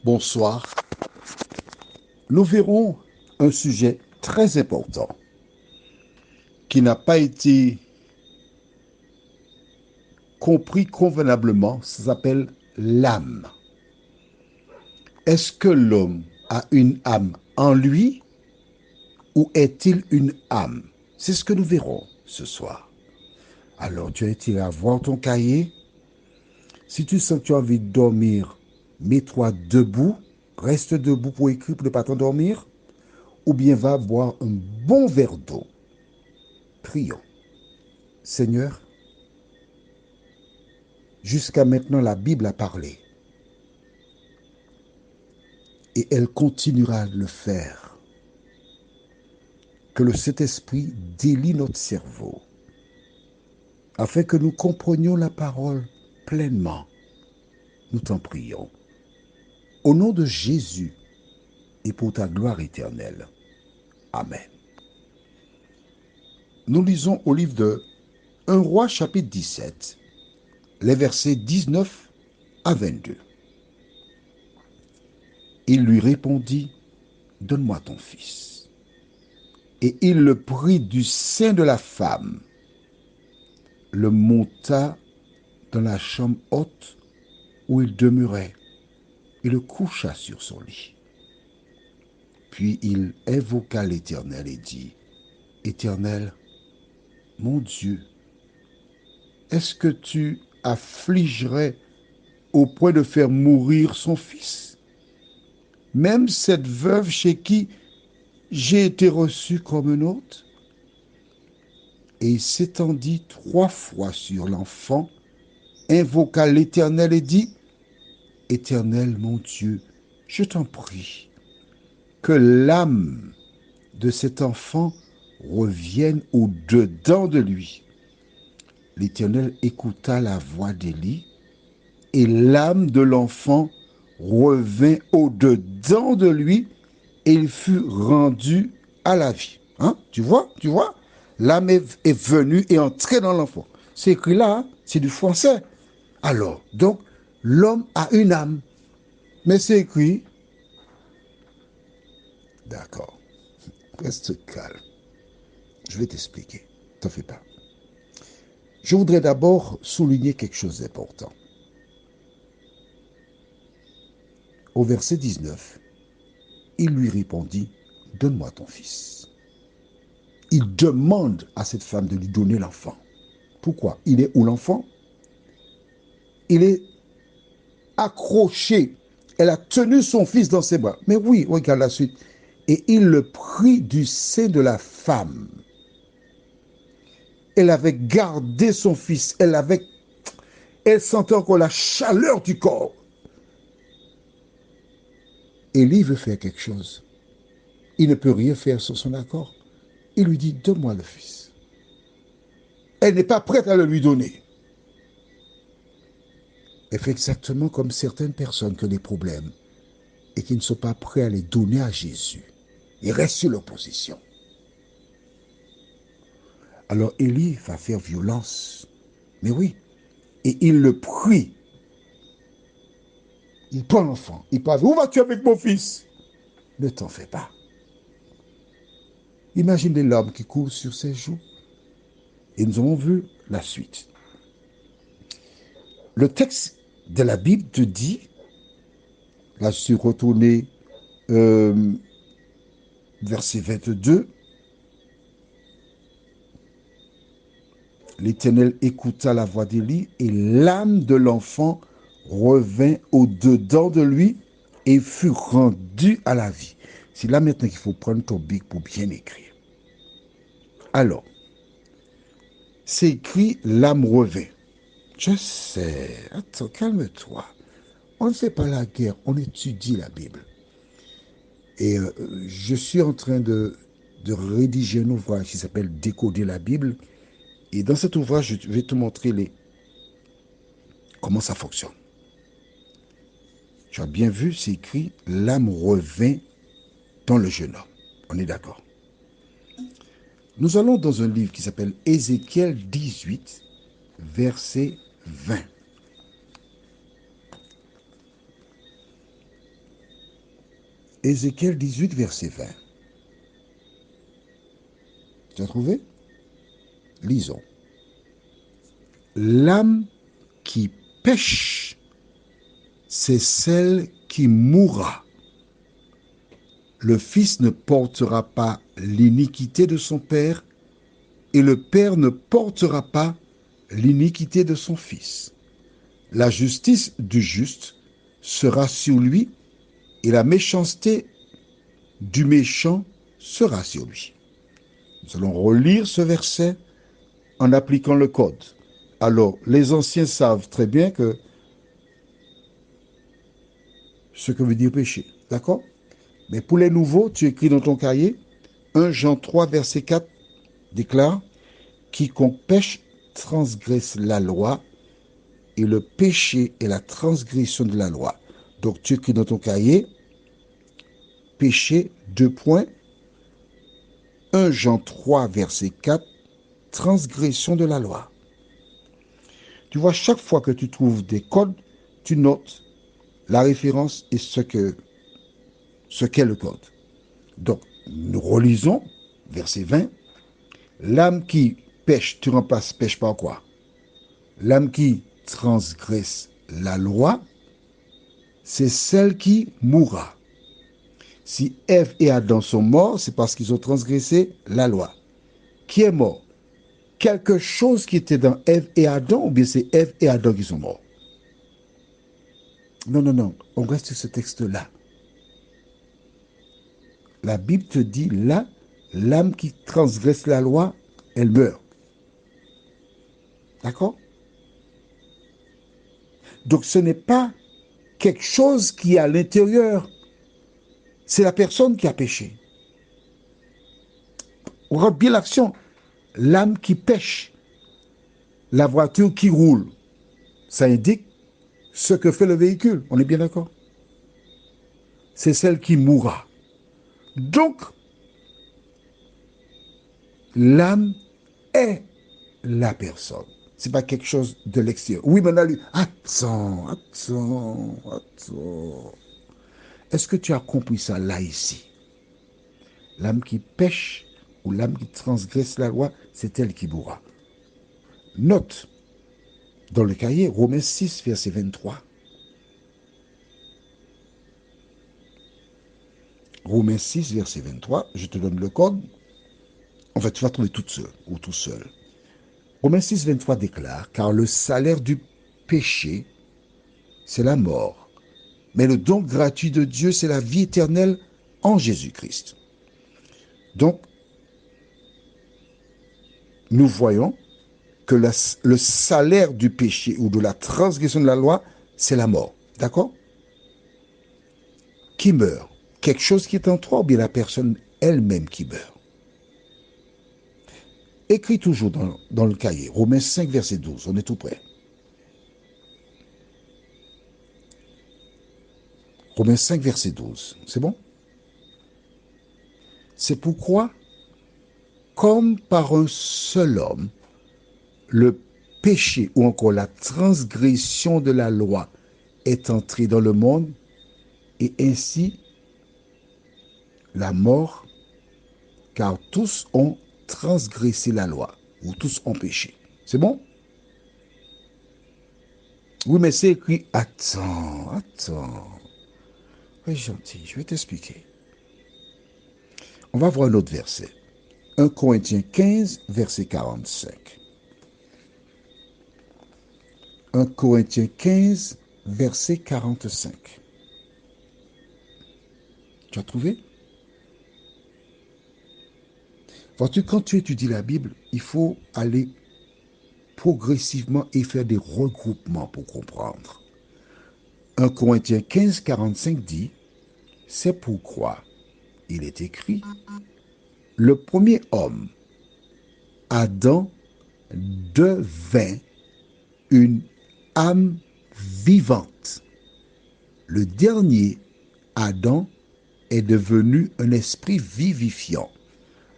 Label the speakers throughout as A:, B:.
A: Bonsoir. Nous verrons un sujet très important qui n'a pas été compris convenablement. Ça s'appelle l'âme. Est-ce que l'homme a une âme en lui ou est-il une âme? C'est ce que nous verrons ce soir. Alors, tu as été à voir ton cahier. Si tu sens que tu as envie de dormir, mets-toi debout. Reste debout pour écrire pour ne pas t'endormir. Ou bien va boire un bon verre d'eau. Prions. Seigneur, jusqu'à maintenant, la Bible a parlé et elle continuera de le faire. Que le Saint-Esprit délie notre cerveau afin que nous comprenions la parole pleinement. Nous t'en prions. Au nom de Jésus et pour ta gloire éternelle. Amen. Nous lisons au livre de 1 Roi chapitre 17, les versets 19 à 22. Il lui répondit, donne-moi ton fils. Et il le prit du sein de la femme, le monta dans la chambre haute où il demeurait et le coucha sur son lit. Puis il invoqua l'Éternel et dit, Éternel, mon Dieu, est-ce que tu affligerais au point de faire mourir son fils, même cette veuve chez qui j'ai été reçu comme un hôte? Et il s'étendit 3 fois sur l'enfant, invoqua l'Éternel et dit, Éternel mon Dieu, je t'en prie, que l'âme de cet enfant revienne au-dedans de lui. L'Éternel écouta la voix d'Élie, et l'âme de l'enfant revint au-dedans de lui, et il fut rendu à la vie. Hein? Tu vois? L'âme est venue et entrée dans l'enfant. C'est écrit là, hein? C'est du français. Alors, donc, l'homme a une âme. Mais c'est écrit. D'accord. Reste calme. Je vais t'expliquer. T'en fais pas. Je voudrais d'abord souligner quelque chose d'important. Au verset 19, il lui répondit, donne-moi ton fils. Il demande à cette femme de lui donner l'enfant. Pourquoi? Il est où l'enfant? Il est accroché. Elle a tenu son fils dans ses bras. Mais oui, regarde la suite. Et il le prit du sein de la femme. Elle avait gardé son fils. Elle sentait encore la chaleur du corps. Élie veut faire quelque chose. Il ne peut rien faire sans son accord. Il lui dit, donne-moi le fils. Elle n'est pas prête à le lui donner. Elle fait exactement comme certaines personnes qui ont des problèmes et qui ne sont pas prêts à les donner à Jésus. Ils restent sur leur position. Alors Élie va faire violence. Mais oui. Et il le prie. Il prend l'enfant. Il parle, où vas-tu avec mon fils? Ne t'en fais pas. Imagine les larmes qui coulent sur ses joues. Et nous avons vu la suite. Le texte de la Bible te dit, là je suis retourné verset 22, l'Éternel écouta la voix d'Élie et l'âme de l'enfant revint au-dedans de lui et fut rendue à la vie. C'est là maintenant qu'il faut prendre ton bic pour bien écrire. Alors, c'est écrit l'âme revint. Je sais, attends, calme-toi. On ne fait pas la guerre, on étudie la Bible. Et je suis en train de rédiger un ouvrage qui s'appelle Décoder la Bible. Et dans cet ouvrage, je vais te montrer comment ça fonctionne. Tu as bien vu, c'est écrit l'âme revint dans le jeune homme. On est d'accord. Nous allons dans un livre qui s'appelle Ézéchiel 18, verset 20. Ézéchiel 18, verset 20. Tu as trouvé? Lisons. L'âme qui pêche, c'est celle qui mourra. Le fils ne portera pas l'iniquité de son père, et le père ne portera pas l'iniquité de son fils. La justice du juste sera sur lui, et la méchanceté du méchant sera sur lui. Nous allons relire ce verset en appliquant le code. Alors, les anciens savent très bien que ce que veut dire péché. D'accord? Mais pour les nouveaux, tu écris dans ton cahier, 1 Jean 3, verset 4 déclare, quiconque pêche transgresse la loi, et le péché est la transgression de la loi. Donc tu écris dans ton cahier, péché, 2 points, 1 Jean 3, verset 4, transgression de la loi. Tu vois, chaque fois que tu trouves des codes, tu notes la référence et ce qu'est le code. Donc, nous relisons, verset 20, l'âme qui pêche, tu remplaces pêche par quoi? L'âme qui transgresse la loi, c'est celle qui mourra. Si Ève et Adam sont morts, c'est parce qu'ils ont transgressé la loi. Qui est mort? Quelque chose qui était dans Ève et Adam, ou bien c'est Ève et Adam qui sont morts? Non, non, non, on reste sur ce texte-là. La Bible te dit là, l'âme qui transgresse la loi, elle meurt. D'accord? Donc ce n'est pas quelque chose qui est à l'intérieur. C'est la personne qui a péché. On regarde bien l'action. L'âme qui pêche, la voiture qui roule, ça indique ce que fait le véhicule. On est bien d'accord? C'est celle qui mourra. Donc, l'âme est la personne. C'est pas quelque chose de l'extérieur. Oui, maintenant, lui, attends. Est-ce que tu as compris ça là, ici? L'âme qui pêche ou l'âme qui transgresse la loi, c'est elle qui mourra. Note dans le cahier Romains 6, verset 23. Romains 6, verset 23, je te donne le code. En fait, tu vas trouver toute seule ou tout seul. Romains 6, 23 déclare, car le salaire du péché, c'est la mort. Mais le don gratuit de Dieu, c'est la vie éternelle en Jésus-Christ. Donc, nous voyons que le salaire du péché ou de la transgression de la loi, c'est la mort. D'accord? Qui meurt? Quelque chose qui est en toi ou bien la personne elle-même qui meurt? Écris toujours dans le cahier, Romains 5, verset 12, on est tout près. Romains 5, verset 12, c'est bon? C'est pourquoi, comme par un seul homme, le péché ou encore la transgression de la loi est entré dans le monde, et ainsi la mort, car tous ont transgressé la loi, ou tous ont péché. C'est bon? Oui, mais c'est écrit, attends. Oui, gentil, je vais t'expliquer. On va voir un autre verset. 1 Corinthiens 15, verset 45. 1 Corinthiens 15, verset 45. Tu as trouvé? Vois-tu, quand tu étudies la Bible, il faut aller progressivement et faire des regroupements pour comprendre. 1 Corinthiens 15, 45 dit, c'est pourquoi il est écrit, le premier homme, Adam, devint une âme vivante. Le dernier, Adam, est devenu un esprit vivifiant.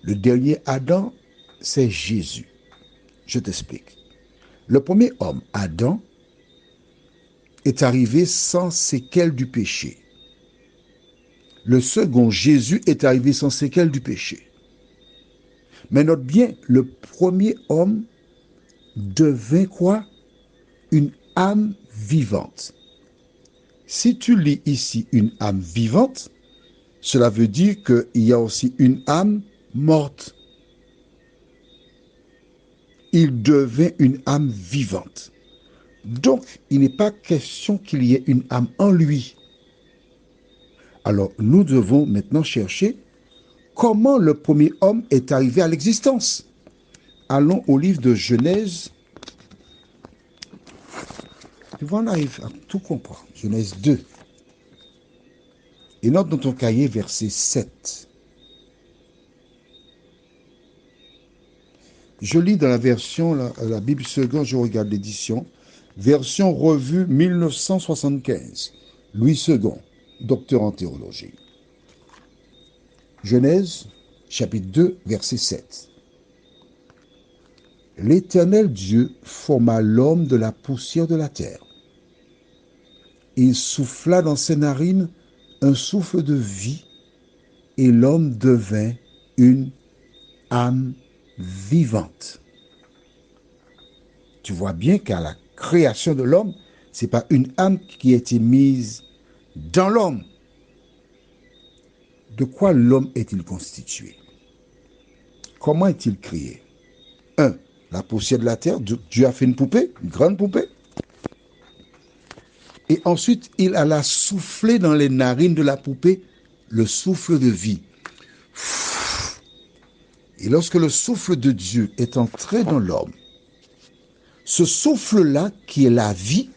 A: Le dernier Adam, c'est Jésus. Je t'explique. Le premier homme, Adam, est arrivé sans séquelles du péché. Le second, Jésus, est arrivé sans séquelles du péché. Mais note bien, le premier homme devint quoi? Une âme vivante. Si tu lis ici une âme vivante, cela veut dire qu'il y a aussi une âme morte. Il devint une âme vivante. Donc, il n'est pas question qu'il y ait une âme en lui. Alors, nous devons maintenant chercher comment le premier homme est arrivé à l'existence. Allons au livre de Genèse. Tu vois, on arrive à tout comprendre. Genèse 2. Et note dans ton cahier verset 7. Je lis dans la version, la Bible seconde, je regarde l'édition, version revue 1975. Louis II, docteur en théologie. Genèse, chapitre 2, verset 7. L'Éternel Dieu forma l'homme de la poussière de la terre. Il souffla dans ses narines un souffle de vie, et l'homme devint une âme vivante. Tu vois bien qu'à la création de l'homme, ce n'est pas une âme qui a été mise dans l'homme. De quoi l'homme est-il constitué? Comment est-il créé? 1. La poussière de la terre, Dieu a fait une poupée, une grande poupée. Et ensuite, il alla souffler dans les narines de la poupée le souffle de vie. Et lorsque le souffle de Dieu est entré dans l'homme, ce souffle-là, qui est la vie,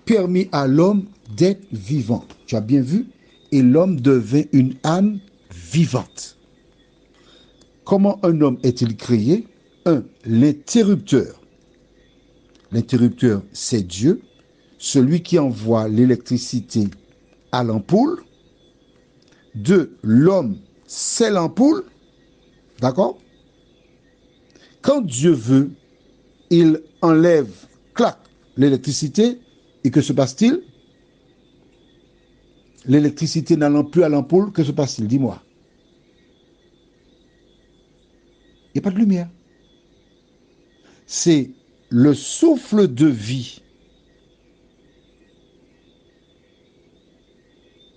A: permit à l'homme d'être vivant. Tu as bien vu? Et l'homme devint une âme vivante. Comment un homme est-il créé? 1. L'interrupteur. L'interrupteur, c'est Dieu, celui qui envoie l'électricité à l'ampoule. 2. L'homme, c'est l'ampoule. D'accord? Quand Dieu veut, il enlève, clac, l'électricité. Et que se passe-t-il? L'électricité n'allant plus à l'ampoule, que se passe-t-il? Dis-moi. Il n'y a pas de lumière. C'est le souffle de vie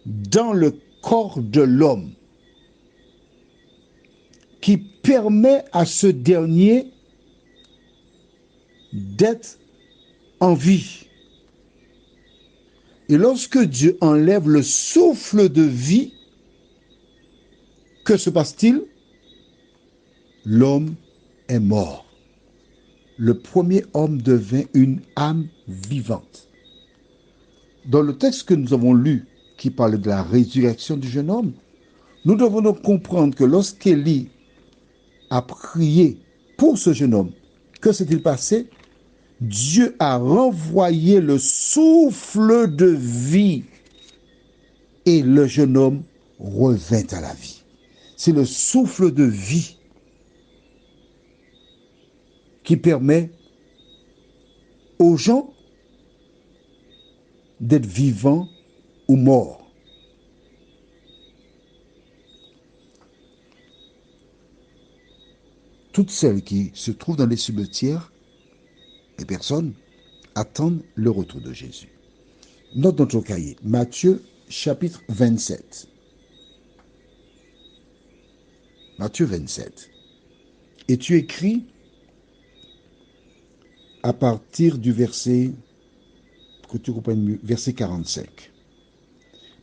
A: dans le corps de l'homme qui permet à ce dernier d'être en vie. Et lorsque Dieu enlève le souffle de vie, que se passe-t-il? L'homme est mort. Le premier homme devint une âme vivante. Dans le texte que nous avons lu, qui parle de la résurrection du jeune homme, nous devons donc comprendre que lorsqu'Élie a prié pour ce jeune homme, que s'est-il passé? Dieu a renvoyé le souffle de vie et le jeune homme revint à la vie. C'est le souffle de vie qui permet aux gens d'être vivants ou morts. Toutes celles qui se trouvent dans les cimetières, les personnes attendent le retour de Jésus. Note dans ton cahier, Matthieu chapitre 27. Matthieu 27. Et tu écris à partir du verset, que tu comprennes mieux, verset 45.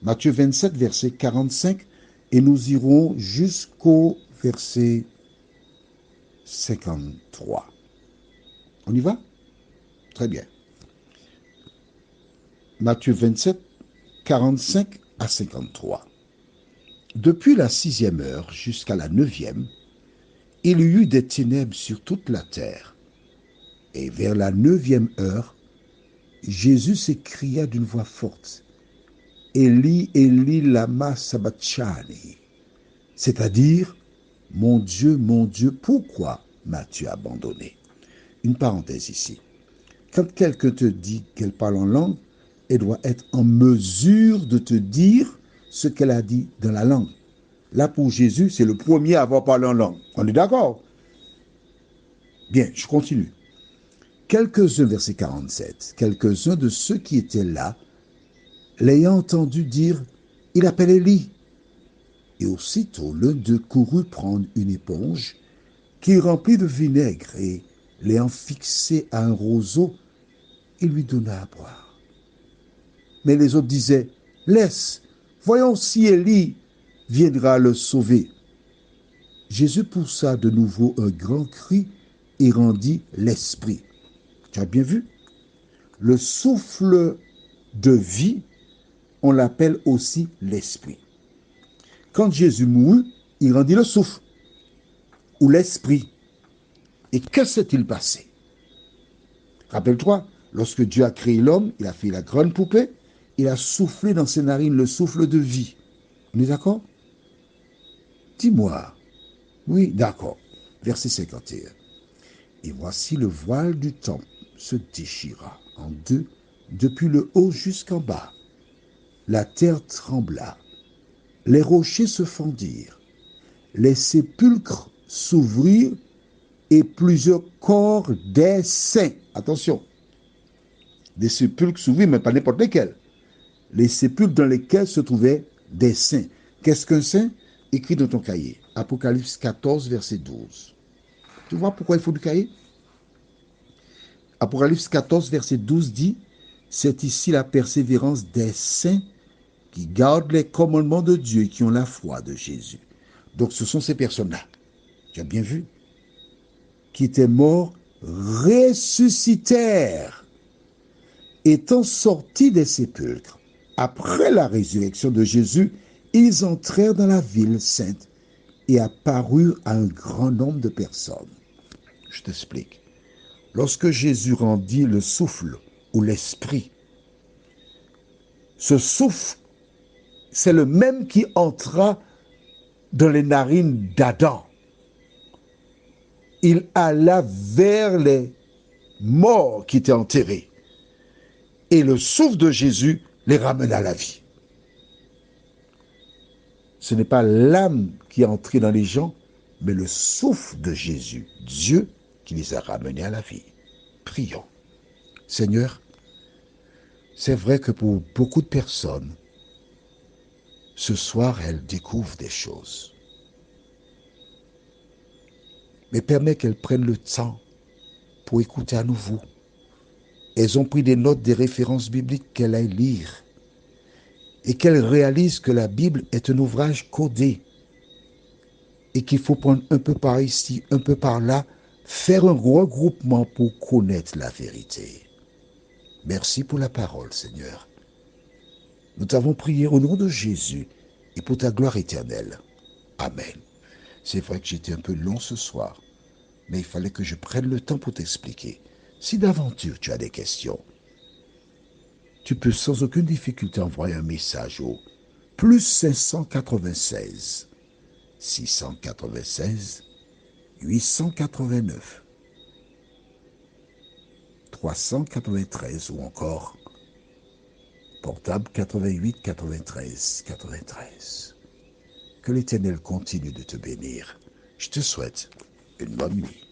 A: Matthieu 27, verset 45, et nous irons jusqu'au verset 53. On y va? Très bien. Matthieu 27, 45 à 53. Depuis la 6e heure jusqu'à la 9e, il y eut des ténèbres sur toute la terre. Et vers la 9e heure, Jésus s'écria d'une voix forte, Élie, Élie, lama sabachthani, c'est-à-dire, mon Dieu, pourquoi m'as-tu abandonné? Une parenthèse ici. Quand quelqu'un te dit qu'elle parle en langue, elle doit être en mesure de te dire ce qu'elle a dit dans la langue. Là, pour Jésus, c'est le premier à avoir parlé en langue. On est d'accord? Bien, je continue. Quelques-uns, verset 47, quelques-uns de ceux qui étaient là, l'ayant entendu dire, il appelle Élie. Et aussitôt, l'un d'eux courut prendre une éponge qu'il remplit de vinaigre et, l'ayant fixé à un roseau, il lui donna à boire. Mais les autres disaient, laisse, voyons si Élie viendra le sauver. Jésus poussa de nouveau un grand cri et rendit l'esprit. Tu as bien vu? Le souffle de vie, on l'appelle aussi l'esprit. Quand Jésus mourut, il rendit le souffle ou l'esprit. Et que s'est-il passé? Rappelle-toi, lorsque Dieu a créé l'homme, il a fait la grande poupée, il a soufflé dans ses narines le souffle de vie. On est d'accord? Dis-moi. Oui, d'accord. Verset 51. Et voici le voile du temple se déchira en deux, depuis le haut jusqu'en bas. La terre trembla, les rochers se fendirent, les sépulcres s'ouvrirent et plusieurs corps des saints. Attention, des sépulcres s'ouvrirent, mais pas n'importe lesquels. Les sépulcres dans lesquels se trouvaient des saints. Qu'est-ce qu'un saint? Écrit dans ton cahier. Apocalypse 14, verset 12. Tu vois pourquoi il faut du cahier? Apocalypse 14, verset 12 dit, c'est ici la persévérance des saints qui gardent les commandements de Dieu et qui ont la foi de Jésus. Donc ce sont ces personnes-là, tu as bien vu, qui étaient morts, ressuscitèrent, étant sortis des sépulcres. Après la résurrection de Jésus, ils entrèrent dans la ville sainte et apparurent à un grand nombre de personnes. Je t'explique. Lorsque Jésus rendit le souffle ou l'esprit, ce souffle, c'est le même qui entra dans les narines d'Adam. Il alla vers les morts qui étaient enterrés. Et le souffle de Jésus les ramena à la vie. Ce n'est pas l'âme qui est entrée dans les gens, mais le souffle de Jésus, Dieu, qui les a ramenés à la vie. Prions. Seigneur, c'est vrai que pour beaucoup de personnes, ce soir, elles découvrent des choses. Mais permets qu'elles prennent le temps pour écouter à nouveau. Elles ont pris des notes, des références bibliques qu'elles aillent lire et qu'elles réalisent que la Bible est un ouvrage codé et qu'il faut prendre un peu par ici, un peu par là, faire un regroupement pour connaître la vérité. Merci pour la parole, Seigneur. Nous t'avons prié au nom de Jésus et pour ta gloire éternelle. Amen. C'est vrai que j'étais un peu long ce soir, mais il fallait que je prenne le temps pour t'expliquer. Si d'aventure tu as des questions, tu peux sans aucune difficulté envoyer un message au plus 596 696 889 393 ou encore portable 88 93 93. Que l'Éternel continue de te bénir. Je te souhaite une bonne nuit.